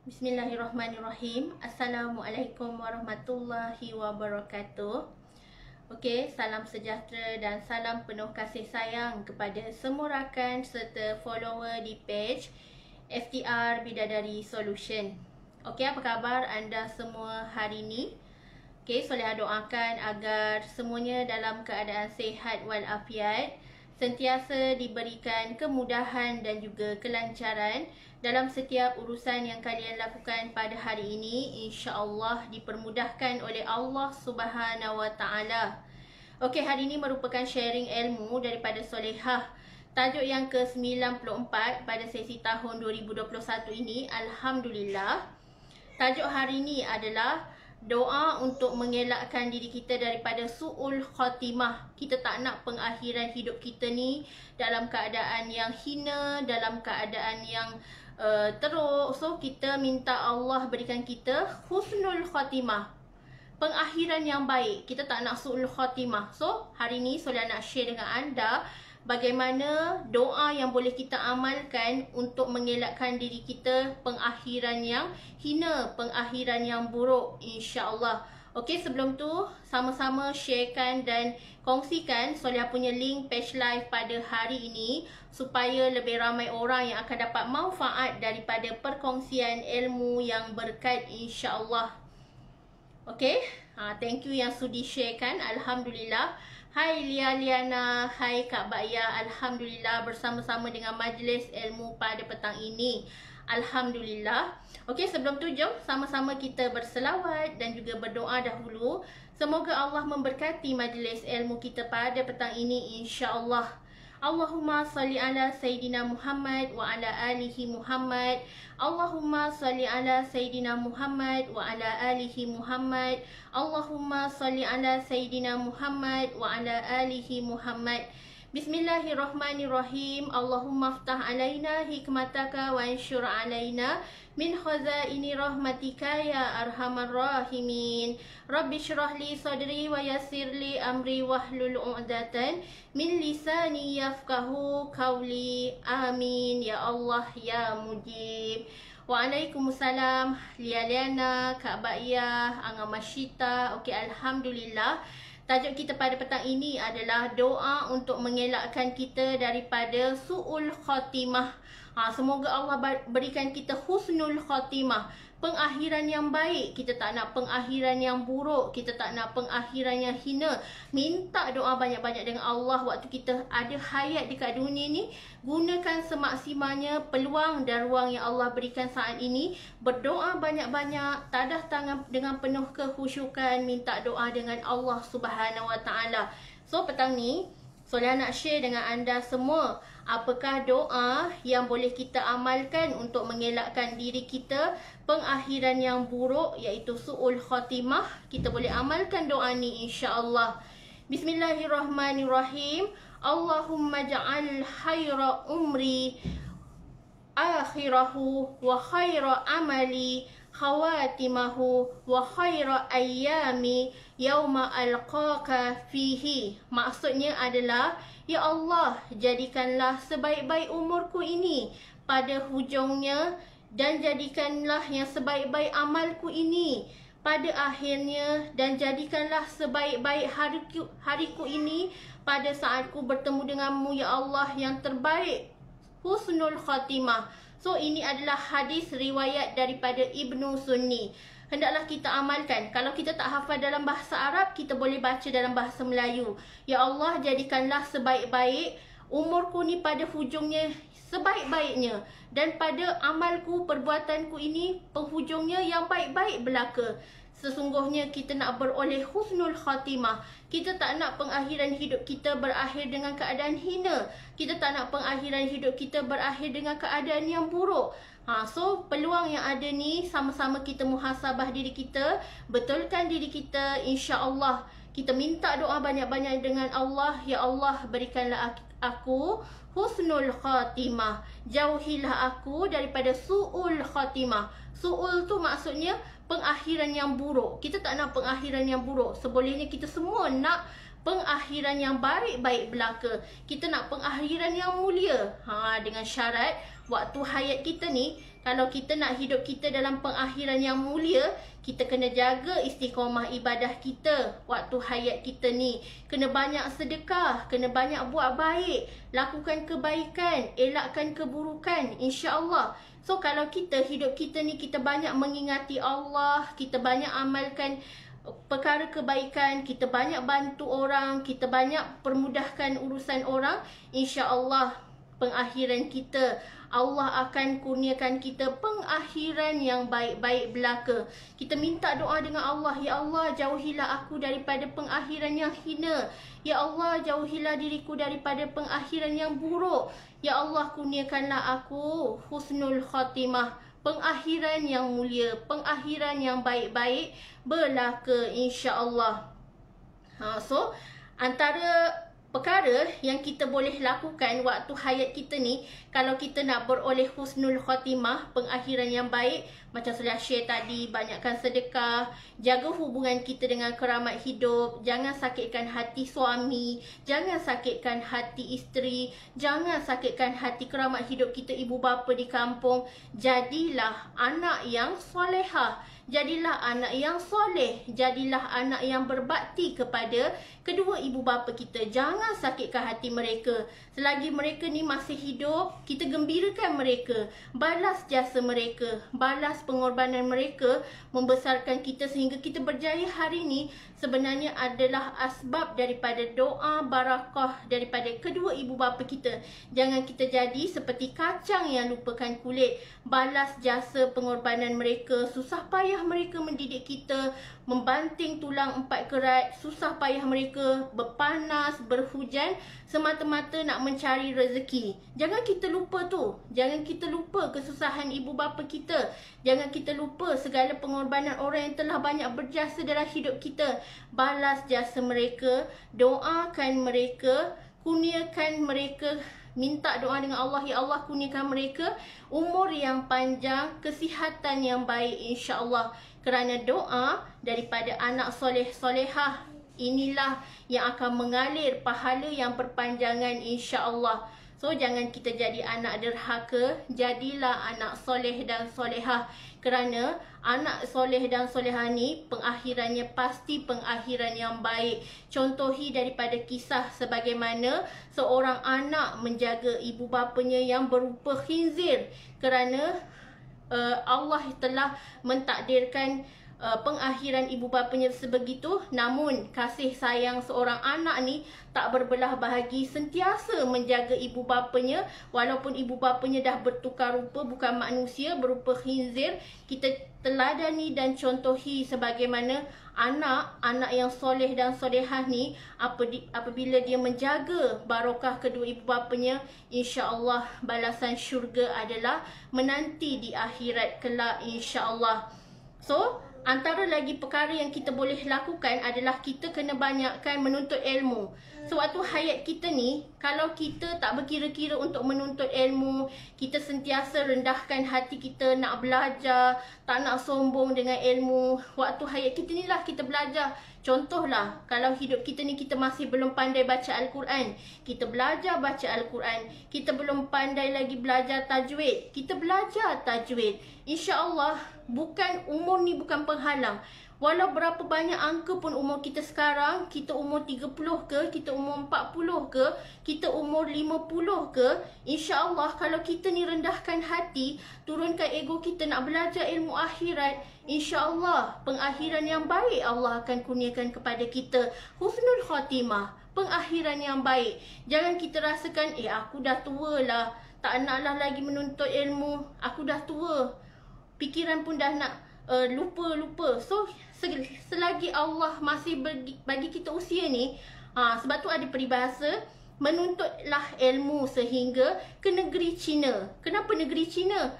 Bismillahirrahmanirrahim. Assalamualaikum warahmatullahi wabarakatuh. Okey, salam sejahtera dan salam penuh kasih sayang kepada semua rakan serta follower di page FTR Bidadari Solution. Okey, apa khabar anda semua hari ini? Okey, Solehah doakan agar semuanya dalam keadaan sihat walafiat, sentiasa diberikan kemudahan dan juga kelancaran dalam setiap urusan yang kalian lakukan pada hari ini. InsyaAllah dipermudahkan oleh Allah Subhanahu Wa Taala. Okey, hari ini merupakan sharing ilmu daripada Solehah. Tajuk yang ke-94 pada sesi tahun 2021 ini, Alhamdulillah. Tajuk hari ini adalah doa untuk mengelakkan diri kita daripada su'ul khatimah. Kita tak nak pengakhiran hidup kita ni dalam keadaan yang hina, dalam keadaan yang teruk. So kita minta Allah berikan kita husnul khatimah, pengakhiran yang baik. Kita tak nak su'ul khatimah. So hari ni Soleh nak share dengan anda bagaimana doa yang boleh kita amalkan untuk mengelakkan diri kita pengakhiran yang hina, pengakhiran yang buruk, insya-Allah. Okey, sebelum tu sama-sama sharekan dan kongsikan Soleh punya link page live pada hari ini supaya lebih ramai orang yang akan dapat manfaat daripada perkongsian ilmu yang berkat, insya-Allah. Okey, thank you yang sudi sharekan. Alhamdulillah. Hai Liana, hai Kak Baya, Alhamdulillah bersama-sama dengan majlis ilmu pada petang ini. Alhamdulillah. Okey, sebelum tu jom sama-sama kita berselawat dan juga berdoa dahulu. Semoga Allah memberkati majlis ilmu kita pada petang ini, insya-Allah. Allahumma salli ala Sayyidina Muhammad wa ala alihi Muhammad. Allahumma salli ala Sayyidina Muhammad wa ala alihi Muhammad. Allahumma salli ala Sayyidina Muhammad wa ala alihi Muhammad. Bismillahirrahmanirrahim. Allahumma aftah alaina hikmataka wa anshur alaina min khazaini rahmatika ya arhamar rahimin. Rabbi shrah li sadri wa yassir li amri wahlul 'uqdatan min lisani yafqahu qawli. Amin ya Allah ya Mujib. Waalaikumsalam Liana, Kak Ba'iyah, Angga Masyita. Okey, alhamdulillah. Tajuk kita pada petang ini adalah doa untuk mengelakkan kita daripada su'ul khatimah. Semoga Allah berikan kita husnul khatimah, pengakhiran yang baik. Kita tak nak pengakhiran yang buruk, kita tak nak pengakhiran yang hina. Minta doa banyak-banyak dengan Allah waktu kita ada hayat dekat dunia ni. Gunakan semaksimalnya peluang dan ruang yang Allah berikan saat ini. Berdoa banyak-banyak, tadah tangan dengan penuh kekhusyukan, minta doa dengan Allah Subhanahu Wa Taala. So petang ni Soleh nak share dengan anda semua apakah doa yang boleh kita amalkan untuk mengelakkan diri kita pengakhiran yang buruk, iaitu su'ul khatimah. Kita boleh amalkan doa ni, insya-Allah. Bismillahirrahmanirrahim. Allahumma ja'al khaira umri akhirahu wa khaira amali khawatimahu wa khaira ayyami yauma alqaka fihi. Maksudnya adalah, ya Allah, jadikanlah sebaik-baik umurku ini pada hujungnya dan jadikanlah yang sebaik-baik amalku ini pada akhirnya, dan jadikanlah sebaik-baik hariku ini pada saatku bertemu denganmu, ya Allah, yang terbaik, husnul khatimah. So ini adalah hadis riwayat daripada Ibnu Sunni. Hendaklah kita amalkan. Kalau kita tak hafal dalam bahasa Arab, kita boleh baca dalam bahasa Melayu. Ya Allah, jadikanlah sebaik-baik umurku ni pada hujungnya sebaik-baiknya, dan pada amalku, perbuatanku ini penghujungnya yang baik-baik belaka. Sesungguhnya kita nak beroleh husnul khatimah. Kita tak nak pengakhiran hidup kita berakhir dengan keadaan hina. Kita tak nak pengakhiran hidup kita berakhir dengan keadaan yang buruk. So peluang yang ada ni, sama-sama kita muhasabah diri kita, betulkan diri kita, insya-Allah. Kita minta doa banyak-banyak dengan Allah. Ya Allah, berikanlah aku husnul khatimah. Jauhilah aku daripada su'ul khatimah. Su'ul tu maksudnya pengakhiran yang buruk. Kita tak nak pengakhiran yang buruk. Sebolehnya kita semua nak pengakhiran yang baik-baik belaka. Kita nak pengakhiran yang mulia. Dengan syarat waktu hayat kita ni, kalau kita nak hidup kita dalam pengakhiran yang mulia, kita kena jaga istiqamah ibadah kita waktu hayat kita ni. Kena banyak sedekah, kena banyak buat baik, lakukan kebaikan, elakkan keburukan, insya-Allah. So kalau kita hidup kita ni, kita banyak mengingati Allah, kita banyak amalkan perkara kebaikan, kita banyak bantu orang, kita banyak permudahkan urusan orang, insya-Allah pengakhiran kita, Allah akan kurniakan kita pengakhiran yang baik-baik belaka. Kita minta doa dengan Allah, ya Allah jauhilah aku daripada pengakhiran yang hina. Ya Allah jauhilah diriku daripada pengakhiran yang buruk. Ya Allah kurniakanlah aku husnul khatimah, pengakhiran yang mulia, pengakhiran yang baik-baik belaka, insya-Allah. So antara perkara yang kita boleh lakukan waktu hayat kita ni, kalau kita nak beroleh husnul khatimah, pengakhiran yang baik, macam saya share tadi, banyakkan sedekah, jaga hubungan kita dengan keramat hidup, jangan sakitkan hati suami, jangan sakitkan hati isteri, jangan sakitkan hati keramat hidup kita, ibu bapa di kampung. Jadilah anak yang solehah, jadilah anak yang soleh, jadilah anak yang berbakti kepada kedua ibu bapa kita. Jangan sakitkan hati mereka. Selagi mereka ni masih hidup, kita gembirakan mereka, balas jasa mereka, balas pengorbanan mereka membesarkan kita sehingga kita berjaya hari ni. Sebenarnya adalah asbab daripada doa barakah daripada kedua ibu bapa kita. Jangan kita jadi seperti kacang yang lupakan kulit. Balas jasa pengorbanan mereka, susah payah mereka mendidik kita, membanting tulang 4 kerat, susah payah mereka berpanas, berhujan, semata-mata nak mencari rezeki. Jangan kita lupa tu. Jangan kita lupa kesusahan ibu bapa kita. Jangan kita lupa segala pengorbanan orang yang telah banyak berjasa dalam hidup kita. Balas jasa mereka, doakan mereka, kurniakan mereka, minta doa dengan Allah, ya Allah kurniakan mereka umur yang panjang, kesihatan yang baik, insya-Allah. Kerana doa daripada anak soleh-solehah inilah yang akan mengalir pahala yang berpanjangan, insya-Allah. So jangan kita jadi anak derhaka, jadilah anak soleh dan solehah. Kerana anak soleh dan solehah ni pengakhirannya pasti pengakhiran yang baik. Contohi daripada kisah sebagaimana seorang anak menjaga ibu bapanya yang berupa khinzir. Kerana Allah telah mentakdirkan pengakhiran ibu bapanya sebegitu. Namun kasih sayang seorang anak ni tak berbelah bahagi, sentiasa menjaga ibu bapanya walaupun ibu bapanya dah bertukar rupa, bukan manusia, berupa khinzir. Kita teladani dan contohi sebagaimana anak yang soleh dan solehah ni, apabila dia menjaga barakah kedua ibu bapanya, insya-Allah balasan syurga adalah menanti di akhirat kelak, insya-Allah. So antara lagi perkara yang kita boleh lakukan adalah kita kena banyakkan menuntut ilmu. Sewaktu hayat kita ni, kalau kita tak berkira-kira untuk menuntut ilmu, kita sentiasa rendahkan hati kita nak belajar, tak nak sombong dengan ilmu, waktu hayat kita ni lah kita belajar. Contohlah, kalau hidup kita ni kita masih belum pandai baca Al-Quran, kita belajar baca Al-Quran. Kita belum pandai lagi belajar tajwid, kita belajar tajwid. InsyaAllah, umur ni bukan penghalang. Walau berapa banyak angka pun umur kita sekarang, kita umur 30 ke, kita umur 40 ke, kita umur 50 ke, insya-Allah kalau kita ni rendahkan hati, turunkan ego kita nak belajar ilmu akhirat, insya-Allah pengakhiran yang baik Allah akan kurniakan kepada kita. Husnul khatimah, pengakhiran yang baik. Jangan kita rasakan, aku dah tua lah, tak naklah lagi menuntut ilmu, aku dah tua, pikiran pun dah nak lupa-lupa. So selagi Allah masih bagi kita usia ni, sebab tu ada peribahasa, menuntutlah ilmu sehingga ke negeri China. Kenapa negeri China?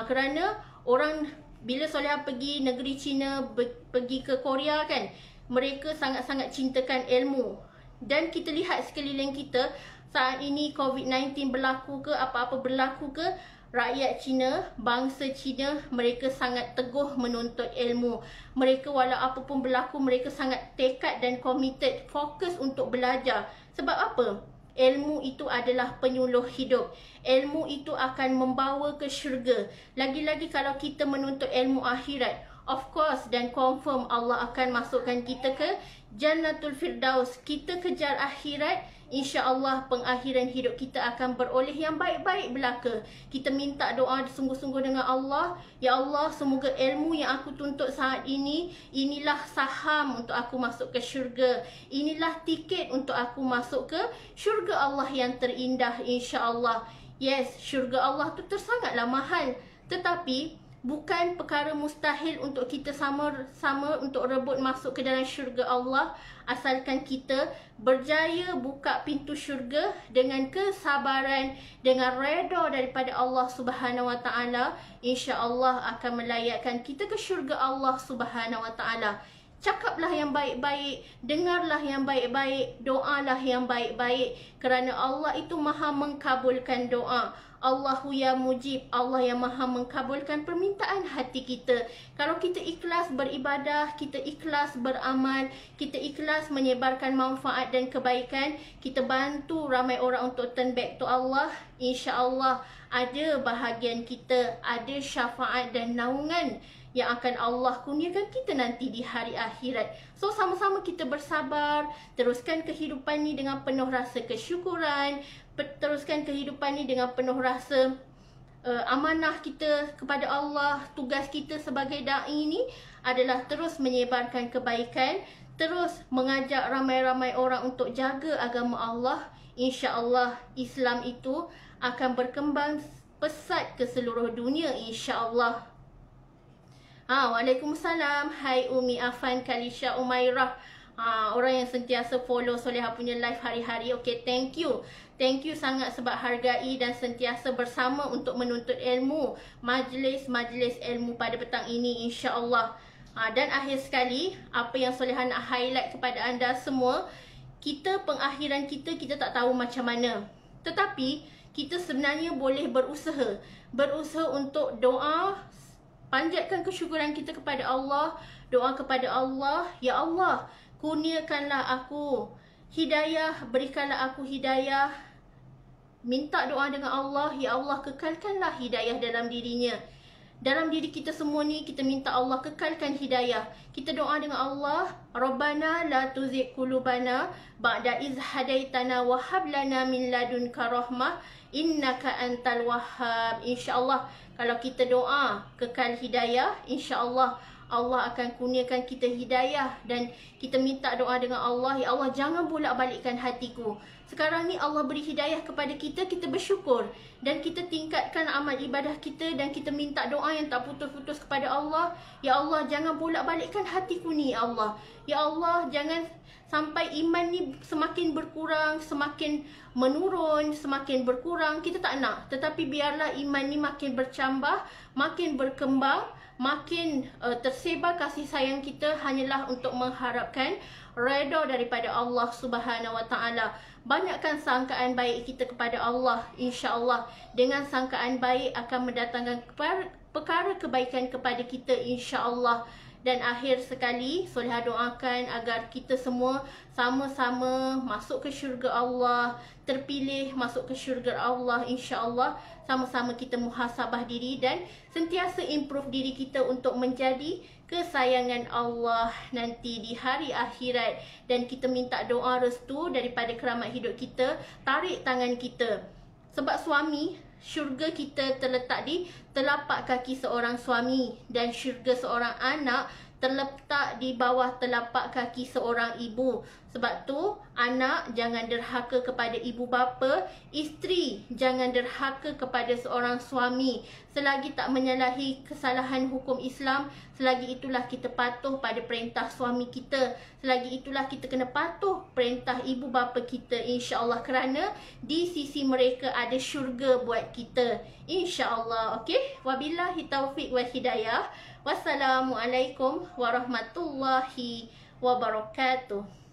Kerana orang bila Solehah pergi negeri China, pergi ke Korea kan, mereka sangat-sangat cintakan ilmu. Dan kita lihat sekeliling kita saat ini COVID-19 berlaku ke, apa-apa berlaku ke, rakyat Cina, bangsa Cina, mereka sangat teguh menuntut ilmu. Mereka walau apa pun berlaku, mereka sangat tekad dan committed, fokus untuk belajar. Sebab apa? Ilmu itu adalah penyuluh hidup. Ilmu itu akan membawa ke syurga. Lagi-lagi kalau kita menuntut ilmu akhirat, of course dan confirm Allah akan masukkan kita ke Jannatul Firdaus. Kita kejar akhirat, insya-Allah pengakhiran hidup kita akan beroleh yang baik-baik belaka. Kita minta doa sungguh-sungguh dengan Allah. Ya Allah, semoga ilmu yang aku tuntut saat ini, inilah saham untuk aku masuk ke syurga. Inilah tiket untuk aku masuk ke syurga Allah yang terindah, insya-Allah. Yes, syurga Allah tu sangatlah mahal. Tetapi bukan perkara mustahil untuk kita sama-sama untuk rebut masuk ke dalam syurga Allah, asalkan kita berjaya buka pintu syurga dengan kesabaran, dengan redha daripada Allah Subhanahu Wa Taala. Insya-Allah akan melayakkan kita ke syurga Allah Subhanahu Wa Taala. Cakaplah yang baik-baik, dengarlah yang baik-baik, doalah yang baik-baik, kerana Allah itu maha mengkabulkan doa. Allahu ya mujib, Allah yang maha mengkabulkan permintaan hati kita. Kalau kita ikhlas beribadah, kita ikhlas beramal, kita ikhlas menyebarkan manfaat dan kebaikan, kita bantu ramai orang untuk turn back to Allah, insya-Allah ada bahagian kita, ada syafaat dan naungan yang akan Allah kurniakan kita nanti di hari akhirat. So sama-sama kita bersabar, teruskan kehidupan ni dengan penuh rasa kesyukuran, teruskan kehidupan ni dengan penuh rasa amanah kita kepada Allah. Tugas kita sebagai da'i ni adalah terus menyebarkan kebaikan, terus mengajak ramai-ramai orang untuk jaga agama Allah. Insya-Allah Islam itu akan berkembang pesat ke seluruh dunia, insya-Allah. Waalaikumsalam. Hai Umi Afan Kalisha Umairah. Orang yang sentiasa follow Solehah punya live hari-hari. Okay, thank you. Thank you sangat sebab hargai dan sentiasa bersama untuk menuntut ilmu. Majlis-majlis ilmu pada petang ini, insya-Allah. Dan akhir sekali, apa yang Solehah nak highlight kepada anda semua, kita pengakhiran kita tak tahu macam mana. Tetapi kita sebenarnya boleh berusaha. Berusaha untuk doa, panjatkan kesyukuran kita kepada Allah, doa kepada Allah, ya Allah, kurniakanlah aku hidayah, berikanlah aku hidayah. Minta doa dengan Allah, ya Allah, kekalkanlah hidayah dalam dirinya. Dalam diri kita semua ni, kita minta Allah kekalkan hidayah. Kita doa dengan Allah, Rabbana la tuzigh qulubana ba'da iz hadaitana wa hab lana min ladunka rahmah innaka antal wahhab. Insya-Allah kalau kita doa kekal hidayah, insya-Allah Allah akan kurniakan kita hidayah. Dan kita minta doa dengan Allah, ya Allah, jangan bolak-balikkan hatiku. Sekarang ni Allah beri hidayah kepada kita, kita bersyukur. Dan kita tingkatkan amal ibadah kita, dan kita minta doa yang tak putus-putus kepada Allah. Ya Allah, jangan bolak-balikkan hatiku ni, ya Allah. Ya Allah, jangan sampai iman ni semakin berkurang, semakin menurun, semakin berkurang. Kita tak nak. Tetapi biarlah iman ni makin bercambah, makin berkembang, makin tersebar kasih sayang kita hanyalah untuk mengharapkan redha daripada Allah Subhanahu Wa Taala. Banyakkan sangkaan baik kita kepada Allah, insya-Allah. Dengan sangkaan baik akan mendatangkan perkara kebaikan kepada kita, insya-Allah. Dan akhir sekali, Solehah doakan agar kita semua sama-sama masuk ke syurga Allah, terpilih masuk ke syurga Allah, insya-Allah. Sama-sama kita muhasabah diri dan sentiasa improve diri kita untuk menjadi kesayangan Allah nanti di hari akhirat. Dan kita minta doa restu daripada keramat hidup kita, tarik tangan kita. Sebab suami, syurga kita terletak di telapak kaki seorang suami, dan syurga seorang anak terletak di bawah telapak kaki seorang ibu. Sebab tu, anak jangan derhaka kepada ibu bapa, isteri jangan derhaka kepada seorang suami. Selagi tak menyalahi kesalahan hukum Islam, selagi itulah kita patuh pada perintah suami kita. Selagi itulah kita kena patuh perintah ibu bapa kita, insya-Allah, kerana di sisi mereka ada syurga buat kita, insya-Allah. Okey, wabillahi taufiq wal hidayah. Wassalamualaikum warahmatullahi wabarakatuh.